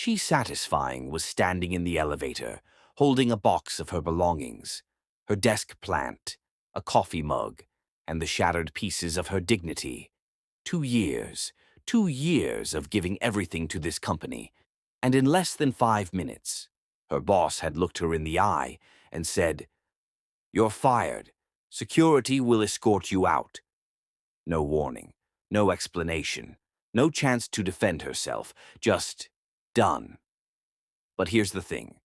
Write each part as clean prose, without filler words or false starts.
She satisfying was standing in the elevator, holding a box of her belongings, her desk plant, a coffee mug, and the shattered pieces of her dignity. 2 years, 2 years of giving everything to this company, and in less than 5 minutes, her boss had looked her in the eye and said, "You're fired. Security will escort you out." No warning, no explanation, no chance to defend herself, just done. But here's the thing.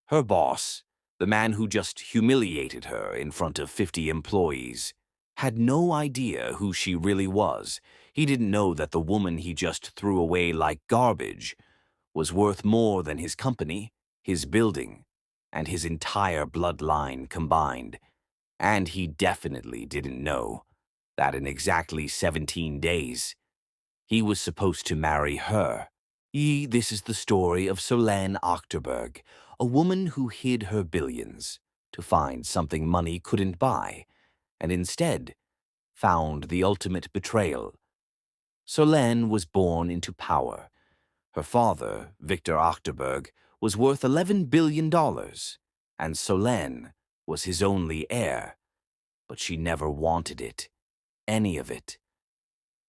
Her boss, the man who just humiliated her in front of 50 employees, had no idea who she really was. He didn't know that the woman he just threw away like garbage was worth more than his company, his building, and his entire bloodline combined. And he definitely didn't know that in exactly 17 days, he was supposed to marry her. This is the story of Solène Achterberg, a woman who hid her billions to find something money couldn't buy, and instead found the ultimate betrayal. Solène was born into power. Her father, Victor Achterberg, was worth $11 billion, and Solène was his only heir. But she never wanted it, any of it.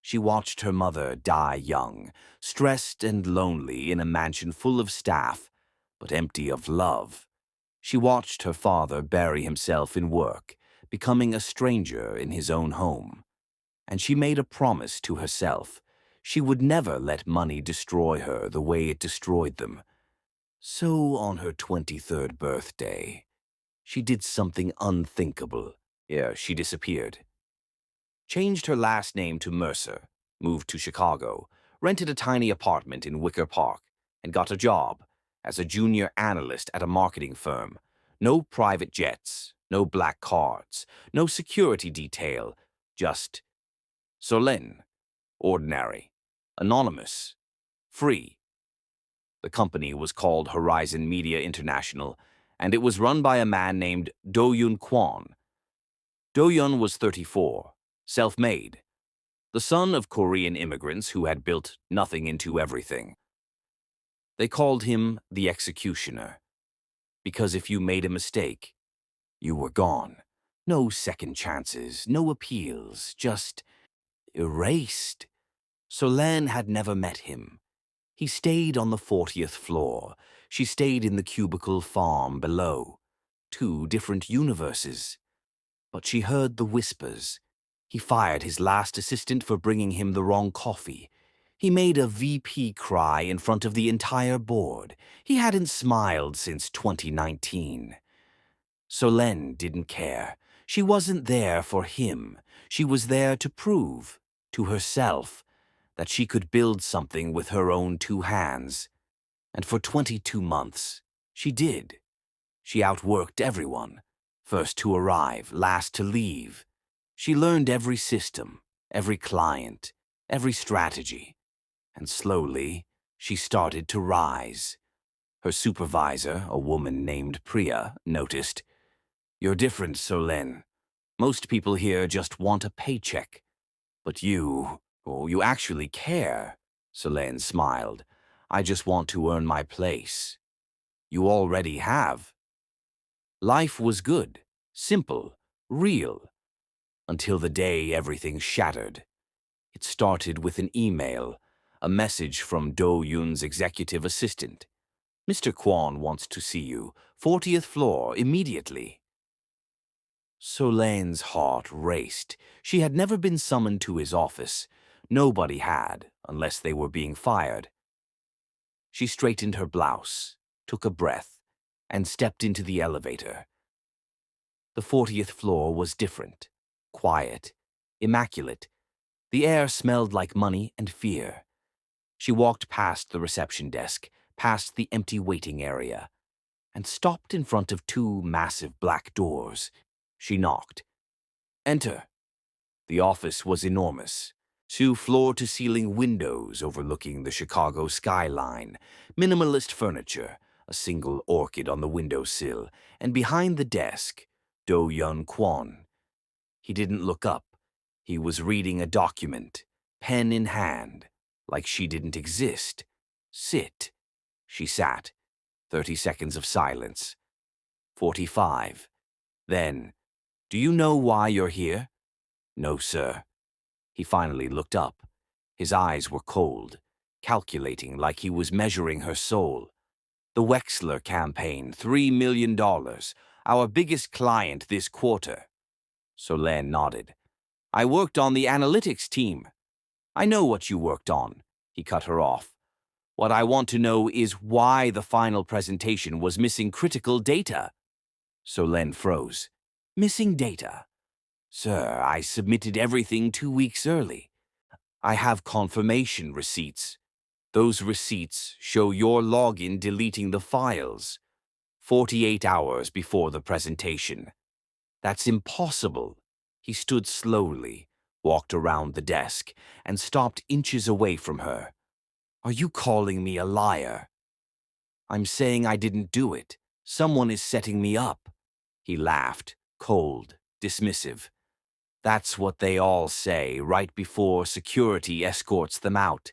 She watched her mother die young, stressed and lonely in a mansion full of staff, but empty of love. She watched her father bury himself in work, becoming a stranger in his own home. And she made a promise to herself. She would never let money destroy her the way it destroyed them. So on her 23rd birthday, she did something unthinkable. She disappeared. Changed her last name to Mercer, moved to Chicago, rented a tiny apartment in Wicker Park, and got a job as a junior analyst at a marketing firm. No private jets, no black cards, no security detail, just Solène, ordinary, anonymous, free. The company was called Horizon Media International, and it was run by a man named Do-Yoon Kwon. Do-Yoon was 34. Self-made, the son of Korean immigrants who had built nothing into everything. They called him the executioner, because if you made a mistake, you were gone. No second chances, no appeals, just erased. Solène had never met him. He stayed on the 40th floor. She stayed in the cubicle farm below. 2 different universes. But she heard the whispers. He fired his last assistant for bringing him the wrong coffee. He made a VP cry in front of the entire board. He hadn't smiled since 2019. Solène didn't care. She wasn't there for him. She was there to prove, to herself, that she could build something with her own 2 hands. And for 22 months, she did. She outworked everyone. First to arrive, last to leave. She learned every system, every client, every strategy, and slowly she started to rise. Her supervisor, a woman named Priya, noticed, "You're different, Solène. Most people here just want a paycheck. But you actually care." Solène smiled. "I just want to earn my place." "You already have." Life was good, simple, real. Until the day everything shattered. It started with an email, a message from Do-Yoon's executive assistant. "Mr. Kwon wants to see you, 40th floor, immediately." Solène's heart raced. She had never been summoned to his office. Nobody had, unless they were being fired. She straightened her blouse, took a breath, and stepped into the elevator. The 40th floor was different. Quiet, immaculate. The air smelled like money and fear. She walked past the reception desk, past the empty waiting area, and stopped in front of 2 massive black doors. She knocked. "Enter." The office was enormous. 2 floor-to-ceiling windows overlooking the Chicago skyline, minimalist furniture, a single orchid on the windowsill, and behind the desk, Do-Yoon Kwon. He didn't look up. He was reading a document, pen in hand, like she didn't exist. "Sit." She sat. 30 seconds of silence. 45. Then, "Do you know why you're here?" "No, sir." He finally looked up. His eyes were cold, calculating like he was measuring her soul. "The Wexler campaign, $3 million. Our biggest client this quarter." Solène nodded. "I worked on the analytics team." "I know what you worked on." He cut her off. "What I want to know is why the final presentation was missing critical data." Solène froze. "Missing data?" "Sir, I submitted everything 2 weeks early. I have confirmation receipts. Those receipts show your login deleting the files 48 hours before the presentation." "That's impossible." He stood slowly, walked around the desk, and stopped inches away from her. "Are you calling me a liar?" "I'm saying I didn't do it. Someone is setting me up." He laughed, cold, dismissive. "That's what they all say right before security escorts them out."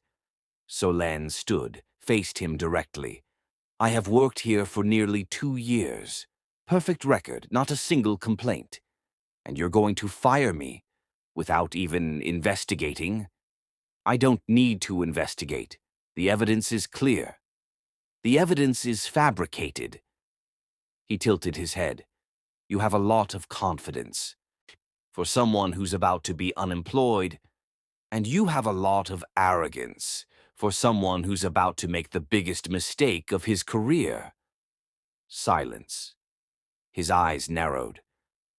Solène stood, faced him directly. "I have worked here for nearly 2 years. Perfect record, not a single complaint. And you're going to fire me without even investigating?" "I don't need to investigate. The evidence is clear." "The evidence is fabricated." He tilted his head. "You have a lot of confidence for someone who's about to be unemployed, and you have a lot of arrogance for someone who's about to make the biggest mistake of his career." Silence. His eyes narrowed.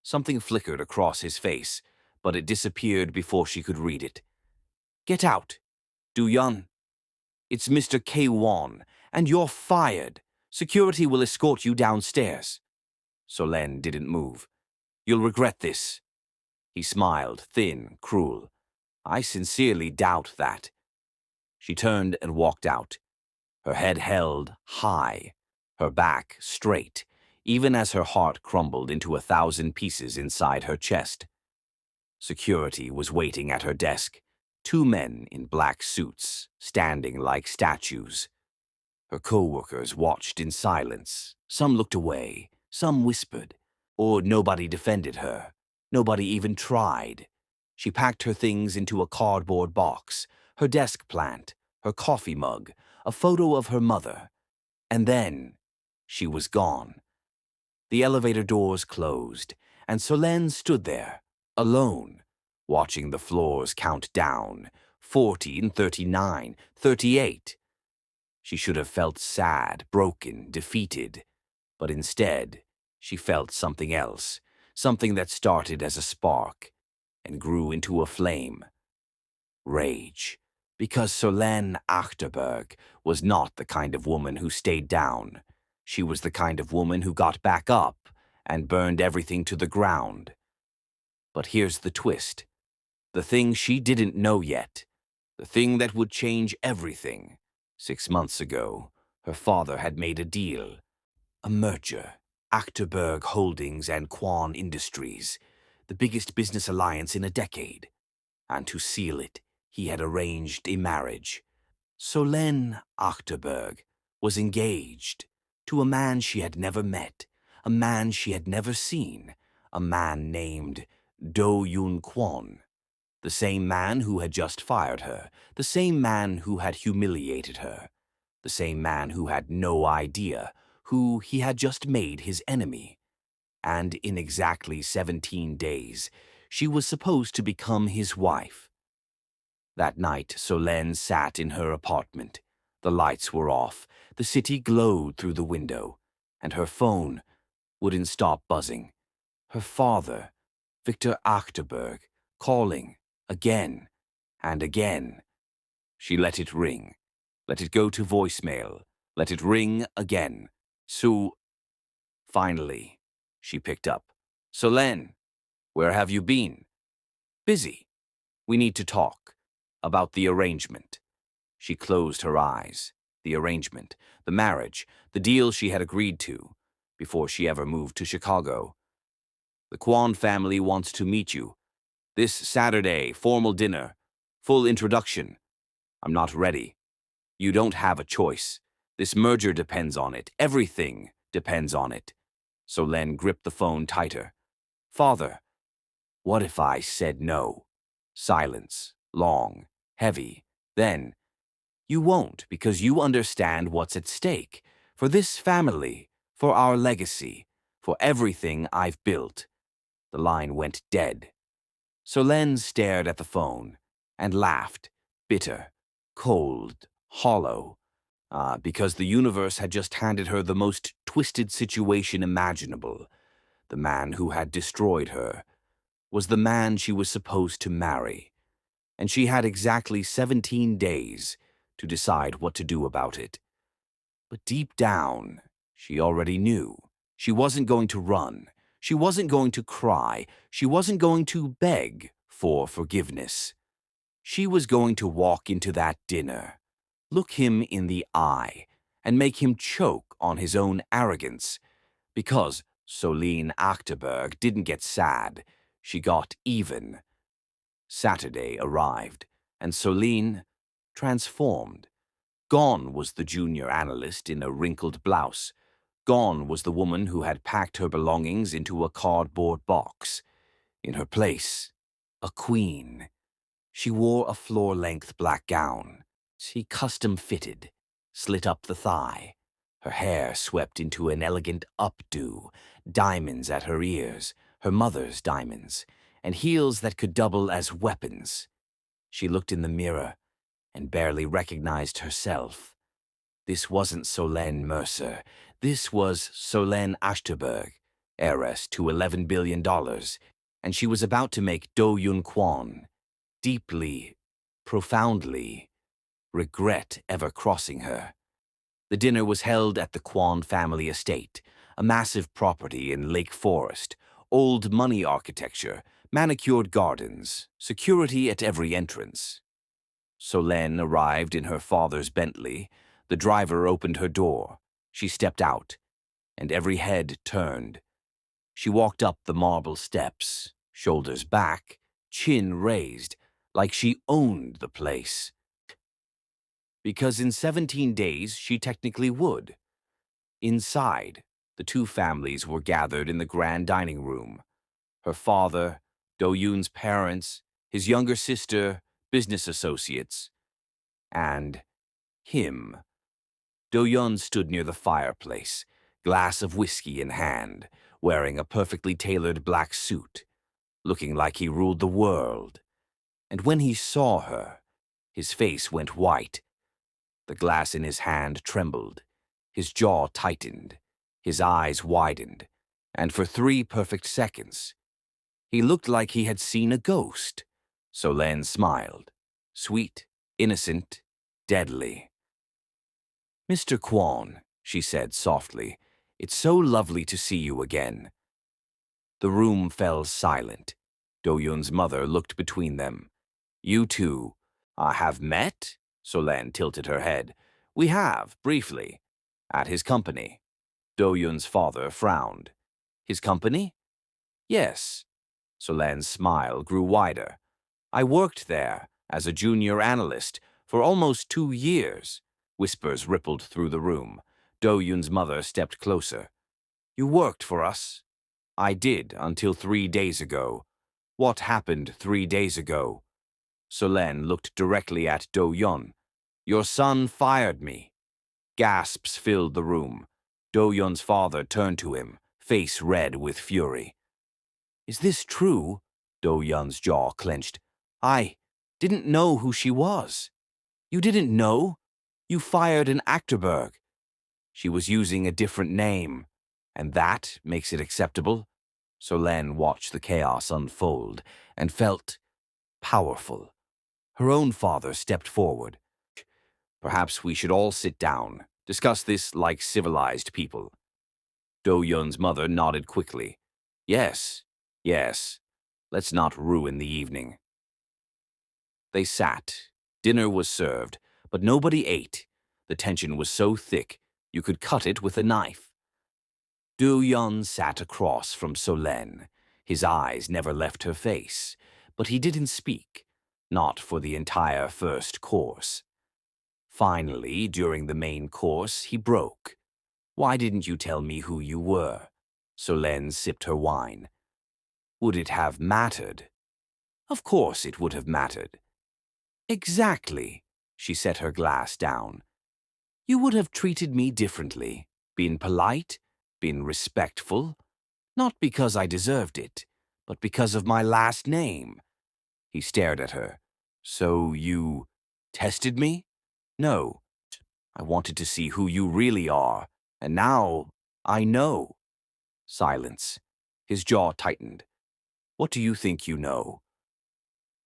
Something flickered across his face, but it disappeared before she could read it. "Get out. Do-yeon. It's Mr. K-won, and you're fired. Security will escort you downstairs." Solène didn't move. "You'll regret this." He smiled, thin, cruel. "I sincerely doubt that." She turned and walked out, her head held high, her back straight, even as her heart crumbled into 1,000 pieces inside her chest. Security was waiting at her desk, 2 men in black suits, standing like statues. Her co-workers watched in silence. Some looked away, some whispered, or nobody defended her. Nobody even tried. She packed her things into a cardboard box, her desk plant, her coffee mug, a photo of her mother, and then she was gone. The elevator doors closed, and Solène stood there, alone, watching the floors count down, 40, 39, 38. She should have felt sad, broken, defeated, but instead, she felt something else, something that started as a spark and grew into a flame. Rage. Because Solène Achterberg was not the kind of woman who stayed down. She was the kind of woman who got back up and burned everything to the ground. But here's the twist. The thing she didn't know yet. The thing that would change everything. 6 months ago, her father had made a deal. A merger. Achterberg Holdings and Kwon Industries. The biggest business alliance in a decade. And to seal it, he had arranged a marriage. Solène Achterberg was engaged to a man she had never met, a man she had never seen, a man named Do-yoon Kwon. The same man who had just fired her, the same man who had humiliated her, the same man who had no idea, who he had just made his enemy. And in exactly 17 days, she was supposed to become his wife. That night, Solène sat in her apartment. The lights were off, the city glowed through the window, and her phone wouldn't stop buzzing. Her father, Victor Achterberg, calling again and again. She let it ring, let it go to voicemail, let it ring again. Finally, she picked up. "Solène, where have you been?" "Busy. We need to talk. About the arrangement." She closed her eyes. The arrangement, the marriage, the deal she had agreed to, before she ever moved to Chicago. "The Kwon family wants to meet you. This Saturday, formal dinner, full introduction." "I'm not ready." "You don't have a choice. This merger depends on it. Everything depends on it. Solen gripped the phone tighter. Father, what if I said no? Silence. Long. Heavy. Then, you won't because you understand what's at stake. For this family, for our legacy, for everything I've built. The line went dead. Solen stared at the phone and laughed, bitter, cold, hollow, because the universe had just handed her the most twisted situation imaginable. The man who had destroyed her was the man she was supposed to marry, and she had exactly 17 days to decide what to do about it. But deep down, she already knew. She wasn't going to run. She wasn't going to cry. She wasn't going to beg for forgiveness. She was going to walk into that dinner, look him in the eye, and make him choke on his own arrogance. Because Solen Achterberg didn't get sad, she got even. Saturday arrived, and Solen transformed. Gone was the junior analyst in a wrinkled blouse. Gone was the woman who had packed her belongings into a cardboard box. In her place, a queen. She wore a floor-length black gown. She custom-fitted, slit up the thigh. Her hair swept into an elegant updo, diamonds at her ears, her mother's diamonds, and heels that could double as weapons. She looked in the mirror and barely recognized herself. This wasn't Solen Mercer. This was Solen Achterberg, heiress to $11 billion, and she was about to make Do-Yun Kwon deeply, profoundly regret ever crossing her. The dinner was held at the Kwon family estate, a massive property in Lake Forest, old money architecture, manicured gardens, security at every entrance. Solen arrived in her father's Bentley. The driver opened her door. She stepped out, and every head turned. She walked up the marble steps, shoulders back, chin raised, like she owned the place. Because in 17 days she technically would. Inside, the two families were gathered in the grand dining room. Her father, Do-Yoon's parents, his younger sister, business associates, and him. Do-Yoon stood near the fireplace, glass of whiskey in hand, wearing a perfectly tailored black suit, looking like he ruled the world. And when he saw her, his face went white. The glass in his hand trembled, his jaw tightened, his eyes widened, and for 3 perfect seconds, he looked like he had seen a ghost. Solen smiled, sweet, innocent, deadly. "Mr. Kwon," she said softly, "it's so lovely to see you again." The room fell silent. Do-Yoon's mother looked between them. "You two have met?" Solen tilted her head. "We have, briefly. At his company." Do-Yoon's father frowned. "His company?" "Yes." Solen's smile grew wider. "I worked there as a junior analyst for almost 2 years." Whispers rippled through the room. Do-Yoon's mother stepped closer. "You worked for us?" "I did until 3 days ago." "What happened 3 days ago?" Solen looked directly at Do-Yoon. "Your son fired me." Gasps filled the room. Do-Yoon's father turned to him, face red with fury. "Is this true?" Do-Yoon's jaw clenched. "I didn't know who she was." "You didn't know? You fired an Achterberg." "She was using a different name, and that makes it acceptable." Solen watched the chaos unfold and felt powerful. Her own father stepped forward. "Perhaps we should all sit down, discuss this like civilized people." Do-Yoon's mother nodded quickly. Yes, yes. Let's not ruin the evening." They sat. Dinner was served, but nobody ate. The tension was so thick, you could cut it with a knife. Do-Yoon sat across from Solen. His eyes never left her face, but he didn't speak, not for the entire first course. Finally, during the main course, he broke. "Why didn't you tell me who you were?" Solène sipped her wine. "Would it have mattered?" "Of course it would have mattered." "Exactly." She set her glass down. "You would have treated me differently, been polite, been respectful, not because I deserved it, but because of my last name." He stared at her. "So you tested me?" "No. I wanted to see who you really are, and now I know." Silence. His jaw tightened. "What do you think you know?"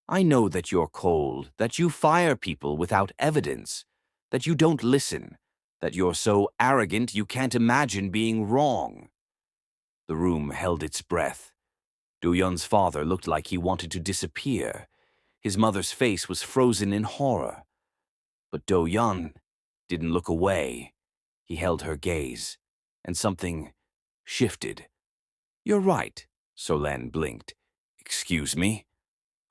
"I know that you're cold, that you fire people without evidence, that you don't listen, that you're so arrogant you can't imagine being wrong." The room held its breath. Do-yeon's father looked like he wanted to disappear. His mother's face was frozen in horror. But Do-yeon didn't look away. He held her gaze, and something shifted. "You're right," Solène blinked. "Excuse me?"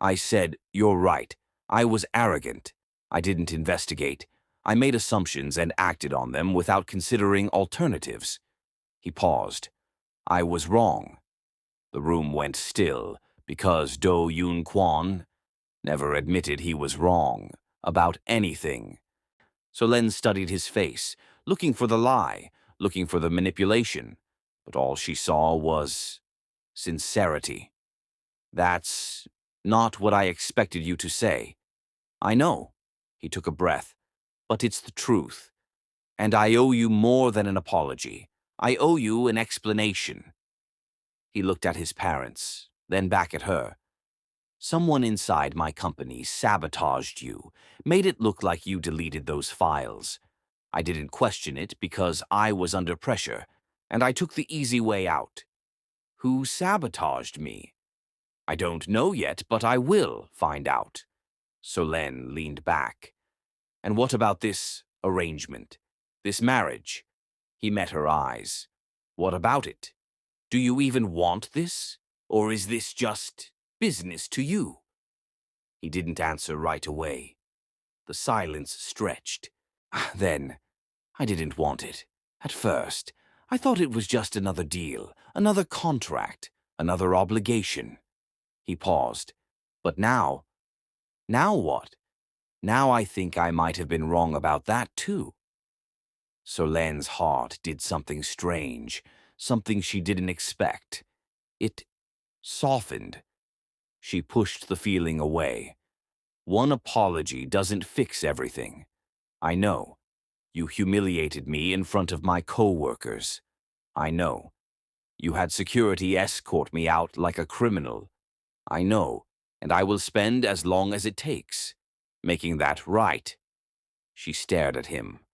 "I said, you're right. I was arrogant. I didn't investigate. I made assumptions and acted on them without considering alternatives." He paused. "I was wrong." The room went still because Do-yoon never admitted he was wrong about anything. Solène studied his face, looking for the lie, looking for the manipulation, but all she saw was sincerity. "That's not what I expected you to say." "I know." He took a breath. "But it's the truth. And I owe you more than an apology. I owe you an explanation." He looked at his parents, then back at her. "Someone inside my company sabotaged you, made it look like you deleted those files. I didn't question it because I was under pressure, and I took the easy way out." "Who sabotaged me?" "I don't know yet, but I will find out." Solène leaned back. "And what about this arrangement? This marriage?" He met her eyes. "What about it? Do you even want this? Or is this just business to you?" He didn't answer right away. The silence stretched. "Then, I didn't want it. At first, I thought it was just another deal, another contract, another obligation." He paused. "But now what? Now I think I might have been wrong about that too." Solène's heart did something strange, something she didn't expect. It softened. She pushed the feeling away. "One apology doesn't fix everything. I know. You humiliated me in front of my co-workers. I know. You had security escort me out like a criminal. I know, and I will spend as long as it takes making that right." She stared at him,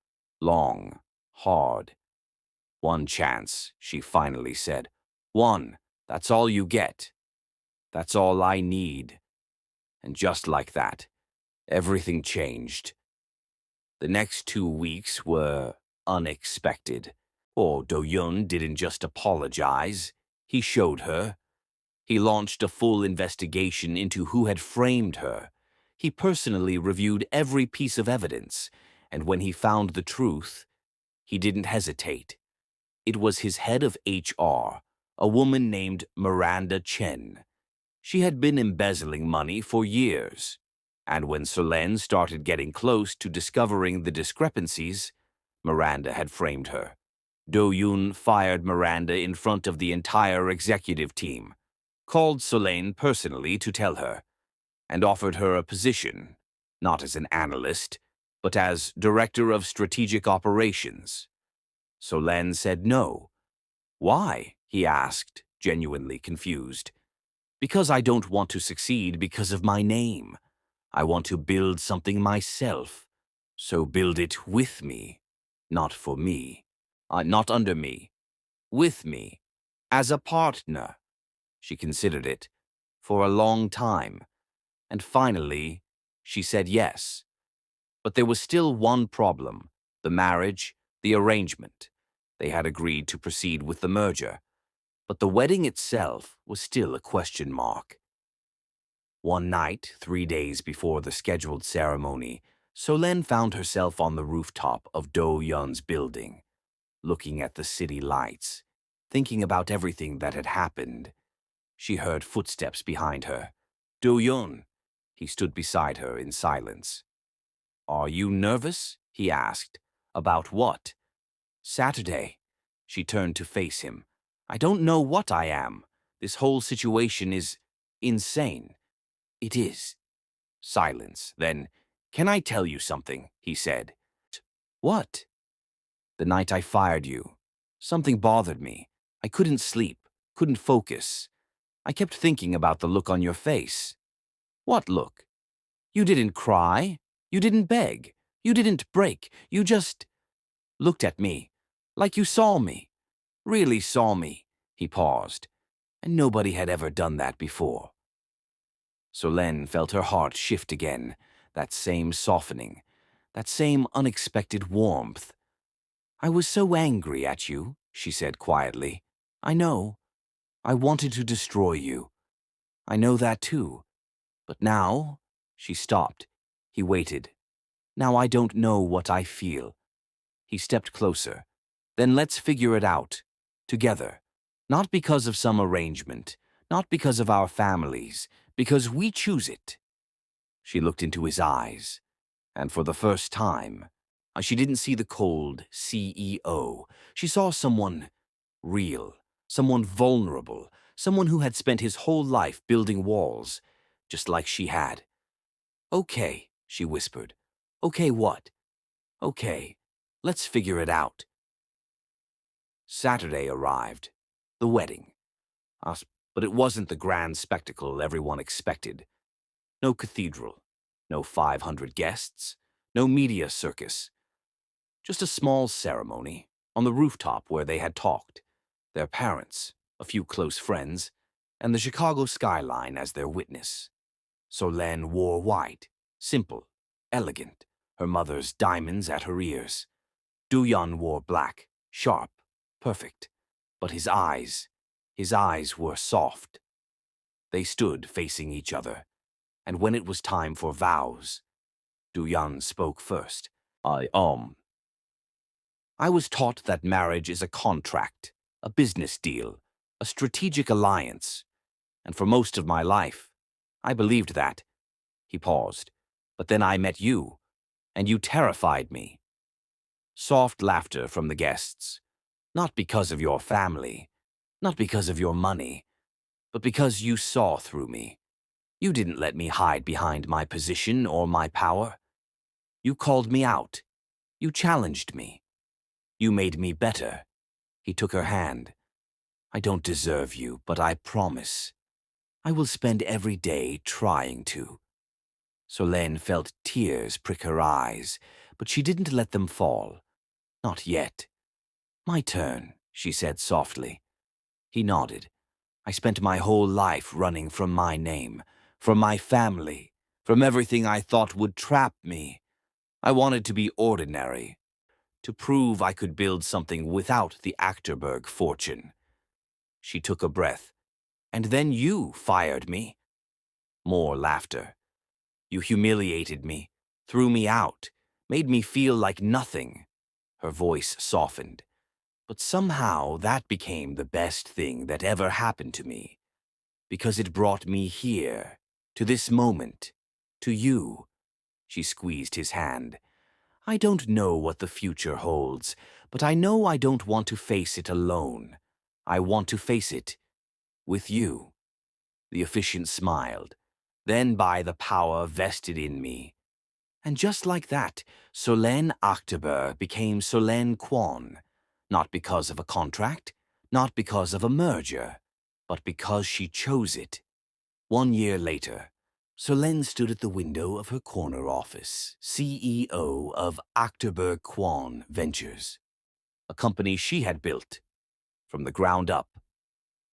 long, hard. "One chance," she finally said. "One. That's all you get. That's all I need." And just like that, everything changed. The next 2 weeks were unexpected. Do-yeon didn't just apologize. He showed her. He launched a full investigation into who had framed her. He personally reviewed every piece of evidence, and when he found the truth, he didn't hesitate. It was his head of HR, a woman named Miranda Chen. She had been embezzling money for years, and when Solène started getting close to discovering the discrepancies, Miranda had framed her. Do-yoon fired Miranda in front of the entire executive team, called Solène personally to tell her, and offered her a position, not as an analyst, but as Director of Strategic Operations. Solène said no. "Why?" he asked, genuinely confused. "Because I don't want to succeed because of my name. I want to build something myself. So build it with me, not for me, not under me, with me, as a partner." She considered it for a long time, and finally she said yes. But there was still one problem: the marriage, the arrangement. They had agreed to proceed with the merger, but the wedding itself was still a question mark. One night, 3 days before the scheduled ceremony, Solen found herself on the rooftop of Do-yeon's building, looking at the city lights, thinking about everything that had happened. She heard footsteps behind her. Do-yeon. He stood beside her in silence. "Are you nervous?" he asked. "About what?" "Saturday." She turned to face him. "I don't know what I am. This whole situation is insane." "It is." Silence. Then, "Can I tell you something?" he said. "What?" "The night I fired you, something bothered me. I couldn't sleep, couldn't focus. I kept thinking about the look on your face." "What look?" "You didn't cry. You didn't beg. You didn't break. You just looked at me, like you saw me, really saw me." He paused, and nobody had ever done that before. Solen felt her heart shift again, that same softening, that same unexpected warmth. "I was so angry at you," she said quietly. "I know. I wanted to destroy you. I know that too. But now—" She stopped. He waited. "Now I don't know what I feel." He stepped closer. "Then let's figure it out. Together. Not because of some arrangement. Not because of our families. Because we choose it." She looked into his eyes. And for the first time, she didn't see the cold CEO. She saw someone real. Someone vulnerable. Someone who had spent his whole life building walls, just like she had. "Okay," she whispered. "Okay, what?" "Okay, let's figure it out." Saturday arrived. The wedding. But it wasn't the grand spectacle everyone expected. No cathedral. No 500 guests. No media circus. Just a small ceremony on the rooftop where they had talked. Their parents, a few close friends, and the Chicago skyline as their witness. Solen wore white, simple, elegant, her mother's diamonds at her ears. Do-yeon wore black, sharp, perfect. But his eyes were soft. They stood facing each other, and when it was time for vows, Do-yeon spoke first. I was taught that marriage is a contract, a business deal, a strategic alliance, and for most of my life, I believed that." He paused. "But then I met you, and you terrified me." Soft laughter from the guests. "Not because of your family, not because of your money, but because you saw through me. You didn't let me hide behind my position or my power. You called me out. You challenged me. You made me better." He took her hand. "I don't deserve you, but I promise. I will spend every day trying to." Solen felt tears prick her eyes, but she didn't let them fall. "Not yet." "My turn," she said softly. He nodded. "I spent my whole life running from my name, from my family, from everything I thought would trap me. I wanted to be ordinary, to prove I could build something without the Achterberg fortune." She took a breath. "And then you fired me." More laughter. "You humiliated me, threw me out, made me feel like nothing." Her voice softened. "But somehow that became the best thing that ever happened to me, because it brought me here, to this moment, to you." She squeezed his hand. "I don't know what the future holds, but I know I don't want to face it alone. I want to face it with you." The officiant smiled. "Then by the power vested in me." And just like that, Solen Achterberg became Solen Kwon, not because of a contract, not because of a merger, but because she chose it. 1 year later, Solen stood at the window of her corner office, CEO of Achterberg Kwon Ventures, a company she had built from the ground up.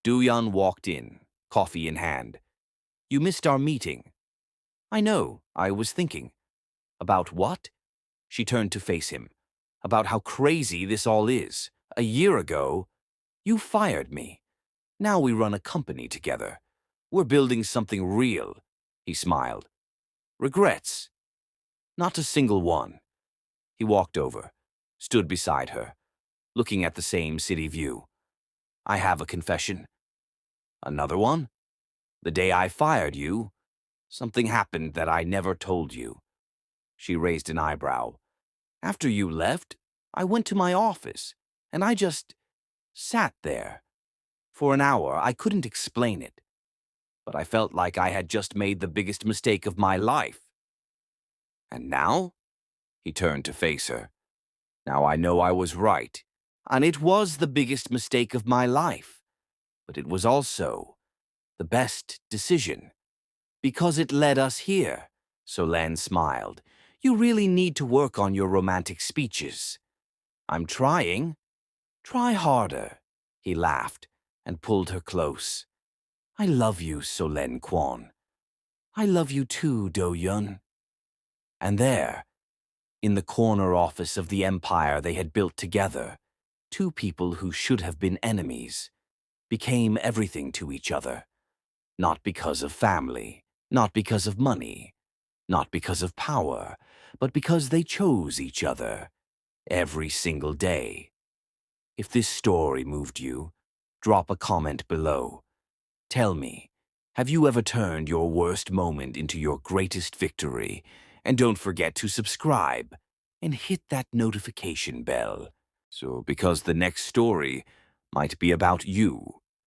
Do-yeon walked in, coffee in hand. "You missed our meeting." "I know, I was thinking." "About what?" She turned to face him. "About how crazy this all is. A year ago, you fired me. Now we run a company together. We're building something real." He smiled. "Regrets?" Not a single one. He walked over, stood beside her, looking at the same city view. I have a confession. Another one? The day I fired you, something happened that I never told you. She raised an eyebrow. After you left, I went to my office, and I just sat there. For an hour, I couldn't explain it, but I felt like I had just made the biggest mistake of my life. And now? He turned to face her. Now I know I was right, and it was the biggest mistake of my life, but it was also the best decision, because it led us here. Solen smiled. You really need to work on your romantic speeches. I'm trying. Try harder. He laughed and pulled her close. I love you, Solen Kwon. I love you too, Do-yun. And there, in the corner office of the empire they had built together, two people who should have been enemies became everything to each other. Not because of family, not because of money, not because of power, but because they chose each other every single day. If this story moved you, drop a comment below. Tell me, have you ever turned your worst moment into your greatest victory? And don't forget to subscribe and hit that notification bell. Because the next story might be about you.